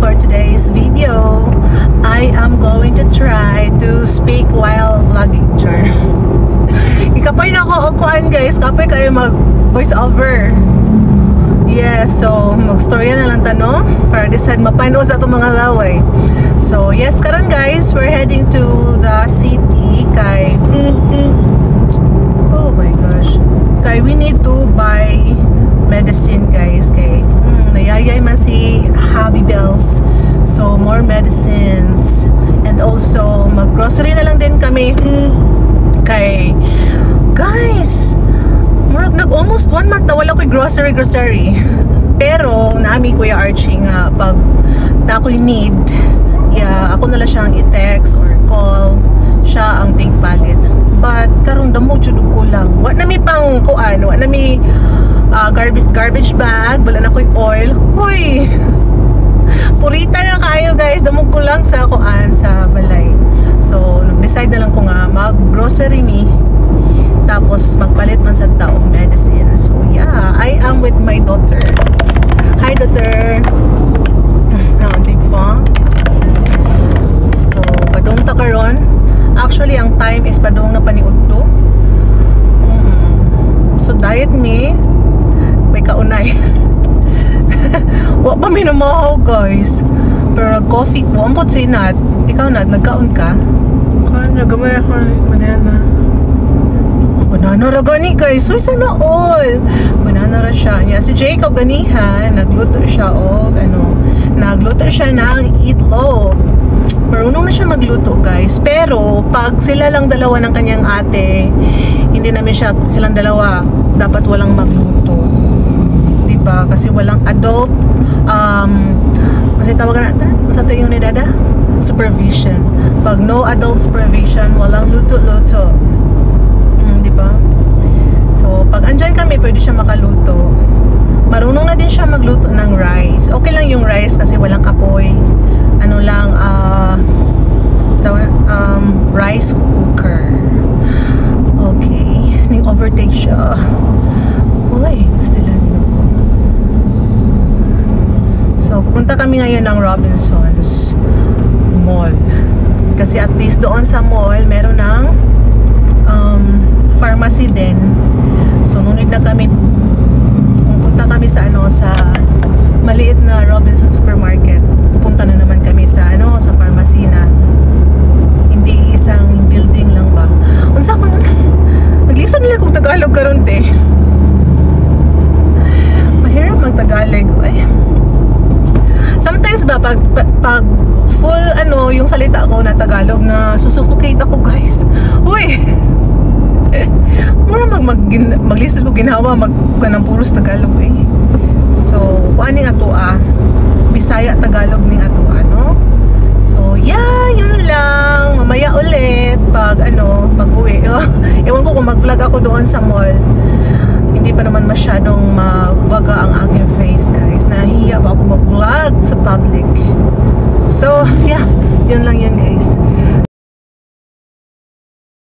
for today's video. I am going to try to speak while vlogging. Sure. Ikapay na ako okuan guys. Kapay kayo mag voice over. Yes, so mag-storya na lang tano para decide mapano sa itong mga laway. So yes, karon guys, we're heading to the city kay oh my gosh. Kay we need to buy medicine guys kay nayayay man si Happy Bells. So more medicines and also mag-grocery na lang din kami. Kay guys, nag almost 1 month na wala ko'y grocery. Pero naami Kuya Archie nga pag na ako'y need, ako na lang siyang i-text or call, siya ang take palit. But karon damo jud ko lang. Wa na mi pang kuan, wa na mi garbage bag, wala na ko'y oil. Hoy. Purita na kayo guys, damo ko lang sa kuan sa balay. So nag-decide na lang ko nga mag-grocery ni tapos magpalit man sa taong medicine. So yeah, I am with my daughter. Hi daughter. So padung ta karon. Actually ang time is padung na paniudto. So diet me may kaunay. Wa pa mi na mahaw guys. Pero coffee ko ampot si Nat. Ikaw Nat, nagkaon ka? Nagamay ako ng banana. Banana ra gani guys. Uy, sana all. Banana ra siya. Nya si Jacob ganihan, nagluto siya og nagluto siya ng itlog. Marunong na siya magluto guys. Pero pag sila lang dalawa ng kanyang ate, hindi namin silang dalawa dapat walang magluto. Diba? Kasi walang adult masay tawagan natin. Masay yung ni Dada? Supervision. Pag no adult supervision, walang luto-luto. Diba? So, pag andyan kami, pwede siya makaluto. Marunong na din siya magluto ng rice. Okay lang yung rice kasi walang apoy. Ano lang, rice cooker. Okay. Ning overtake siya. Uy, gusto lang nyo ko. So, pupunta kami ngayon ng Robinsons Mall. Kasi at least doon sa mall, meron ng pharmacy din. So nung na kami pupunta kami sa sa maliit na Robinson Supermarket, pupunta na naman kami sa sa pharmacy na hindi isang building lang ba. Unsa ko na naglison nila kung Tagalog karon te. Mahirap mag Tagalog. Ay. Sometimes ba pag full yung salita ko na Tagalog na susuffocate ako guys. Uy. Mura maglistod ko ginawa magkanang puros Tagalog eh. So kuaning atua Bisaya Tagalog ning atua no. So yeah, yun lang. Mamaya ulit pag pag-uwi. Ewan ko kung mag-vlog ako doon sa mall. Hindi pa naman masyadong mabaga ang aking face guys. Nahihiya pa ako mag-vlog sa public. So yeah, yun lang yun guys.